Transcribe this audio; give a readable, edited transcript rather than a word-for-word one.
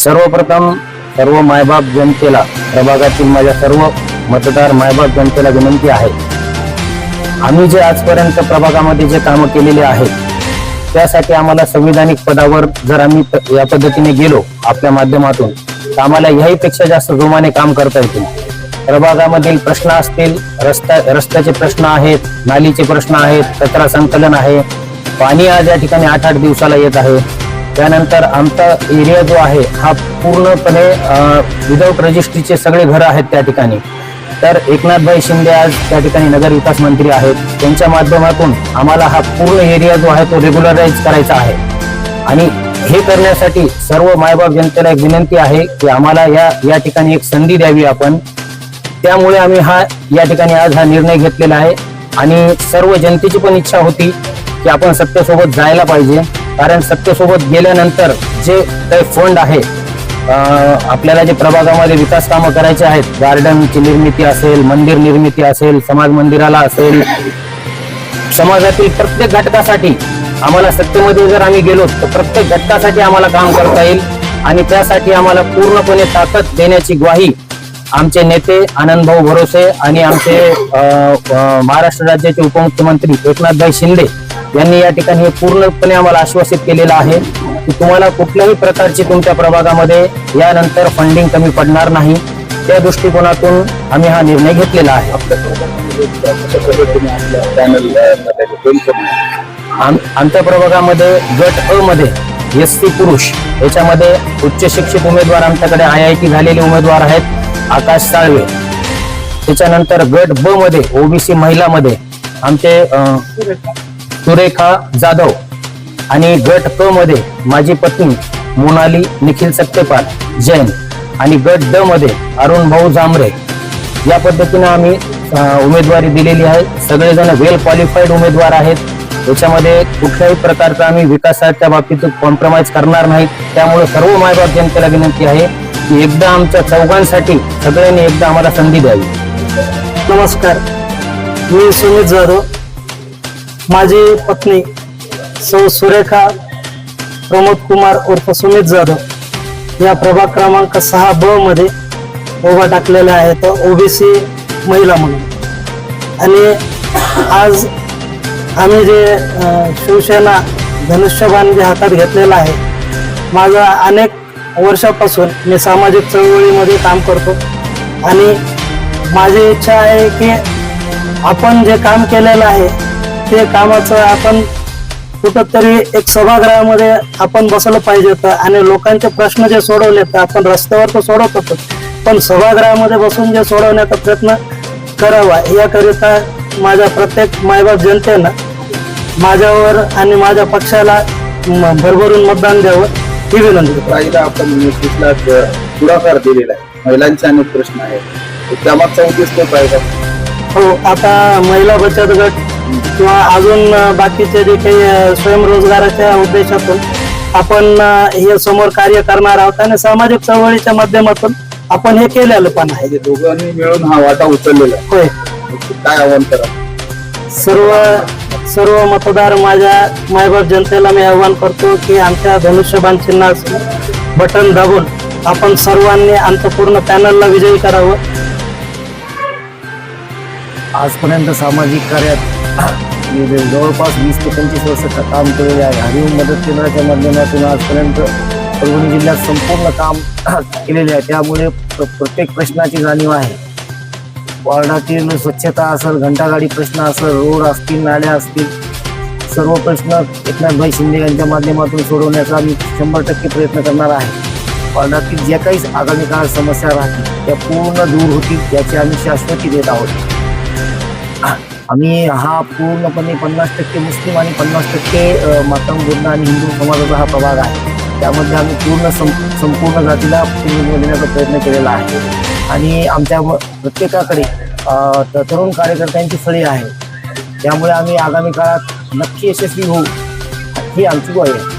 सर्वप्रथम सर्व मायबाप जनतेला, प्रभागातील माझ्या सर्व मतदार मायबाप जनतेला विनंती आहे, आम्ही जे आजपर्यंत प्रभागामध्ये जे कामं केलेले आहेत त्यासाठी आम्हाला संविधानिक पदावर जर आम्ही या पद्धतीने गेलो आपल्या माध्यमातून तर आम्हाला याहीपेक्षा जास्त जोमाने काम करता येतील। प्रभागामधील प्रश्न असतील, रस्त्याचे प्रश्न आहेत, नालीचे प्रश्न आहेत, कचरा संकलन आहे, पाणी आज या ठिकाणी 8-8 दिवसाला येत आहे। त्यानंतर आमचा एरिया जो आहे हा पूर्णपणे विदाउट रजिस्ट्रीचे सगळे घर आहेत त्या ठिकाणी। तर एकनाथभाई शिंदे आज त्या ठिकाणी नगर विकास मंत्री आहेत, त्यांच्या माध्यमातून आम्हाला हा पूर्ण एरिया जो आहे तो रेग्युलराइज करायचा आहे। आणि हे करण्यासाठी सर्व मायबाप जनतेला एक विनंती आहे की आम्हाला या ठिकाणी एक संधी द्यावी आपण। त्यामुळे आम्ही या ठिकाणी आज हा निर्णय घेतलेला आहे आणि सर्व जनतेची पण इच्छा होती की आपण सत्तेसोबत जायला पाहिजे, कारण सत्तेसोबत गेल्यानंतर जे काही फंड आहे आपल्याला जे प्रभागामध्ये विकास कामं करायचे आहेत, गार्डनची निर्मिती असेल, मंदिर निर्मिती असेल, समाज मंदिराला असेल, समाजातील प्रत्येक घटकासाठी आम्हाला सत्तेमध्ये जर आम्ही गेलो तर प्रत्येक घटकासाठी आम्हाला काम करता येईल आणि त्यासाठी आम्हाला पूर्णपणे ताकद देण्याची ग्वाही आमचे नेते आनंदभाऊ भरोसे आणि आमचे महाराष्ट्र राज्याचे उपमुख्यमंत्री एकनाथभाई शिंदे यांनी या ठिकाणी पूर्णपणे आम्हाला आश्वासित केलेलं आहे की तुम्हाला कुठल्याही प्रकारची तुमच्या प्रभागामध्ये यानंतर फंडिंग कमी पडणार नाही। त्या दृष्टिकोनातून आम्ही हा निर्णय घेतलेला आहे। आमच्या प्रभागामध्ये गट अ मध्ये एससी पुरुष याच्यामध्ये उच्च शिक्षित उमेदवार आमच्याकडे IIT झालेले उमेदवार आहेत आकाश साळवे। त्याच्यानंतर गट ब मध्ये ओबीसी महिला मध्ये आमचे सुरेखा जाधव आणि गट क मध्ये माझी पत्नी मोनाली निखिल सक्तेपाल जैन आणि गट ड मध्ये अरुण भाऊ जांभरे। या पद्धतीने आम्ही उमेदवारी दिलेली आहे। सगळेजण वेल क्वालिफाईड उमेदवार आहेत। याच्यामध्ये कुठल्याही प्रकारचा आम्ही विकासाच्या बाबतीत कॉम्प्रोमाइज करणार नाही। त्यामुळे सर्व मायबाप जनतेला विनंती आहे की एकदा आमच्या चौघांसाठी सगळ्यांनी एकदा आम्हाला संधी द्यावी। नमस्कार, मी सुमित जाधव, माझी पत्नी सौ सुरेखा प्रमोद कुमार उर्फ सुमित जाधव या प्रभाग क्रमांक 6 ब मध्ये उभा टाकलेला आहे, तर ओबीसी महिला म्हणून। आणि आज आम्ही जे शिवसेना धनुष्यबाण जे हातात घेतलेला आहे, माझा अनेक वर्षापासून मी सामाजिक चळवळीमध्ये काम करतो आणि माझी इच्छा आहे की आपण जे काम केलेलं आहे ते कामाचं आपण कुठंतरी एक सभागृहामध्ये आपण बसलं पाहिजे आणि लोकांचे प्रश्न जे सोडवले तर आपण रस्त्यावर तर सोडवत होतो, पण सभागृहामध्ये बसून जे सोडवण्याचा प्रयत्न करावा याकरिता माझ्या प्रत्येक मायबाप जनतेनं माझ्यावर आणि माझ्या पक्षाला भरभरून मतदान द्यावं ही विनंती। आपण पुढाकार दिलेला आहे, महिलांचे अनेक प्रश्न आहेत, त्यामागचा उद्देश काय पाहिजे? हो, आता महिला बचत गट किंवा अजून बाकीचे जे काही स्वयंरोजगाराच्या उद्देशातून आपण हे समोर कार्य करणार आहोत आणि सामाजिक चळवळीच्या माध्यमातून आपण हे केलेलं पण आहे। दोघांनी मिळून हा वाटा उचललेला आहे। होय, काय आव्हान करा? सर्व मतदार माझ्या मायबाप जनतेला मी आव्हान करतो की आमच्या धनुष्यबाण चिन्हाचं बटन दाबून आपण सर्वांनी आमच्या पूर्ण पॅनलला विजयी करावं। आजपर्यंत सामाजिक कार्यात जवळपास 20 ते 25 वर्ष काम केलेले आहे। हरिओम मदत केंद्राच्या माध्यमातून आजपर्यंत परभणी जिल्ह्यात संपूर्ण काम केलेले आहे। त्यामुळे प्रत्येक प्रश्नाची जाणीव आहे। वार्डातील स्वच्छता असेल, घंटागाडी प्रश्न असेल, रोड असतील, नाल्या असतील, सर्व प्रश्न एकनाथभाई शिंदे यांच्या माध्यमातून सोडवण्याचा आम्ही 100% प्रयत्न करणार आहे। वार्डातील ज्या काही आगामी काळात समस्या राहतील त्या पूर्ण दूर होतील याची आम्ही शाश्वती देत आहोत। आम्ही हा पूर्णपणे 50% मुस्लिम आणि 50% मातंग बुद्ध आणि हिंदू समाजाचा हा प्रभाग आहे। त्यामध्ये आम्ही संपूर्ण जातीला प्रतिनिधित्व देण्याचा प्रयत्न केलेला आहे आणि आमच्या प्रत्येकाकडे तरुण कार्यकर्त्यांची फळी आहे। त्यामुळे आम्ही आगामी काळात नक्की यशस्वी होऊ ही आमची ग्वाही आहे।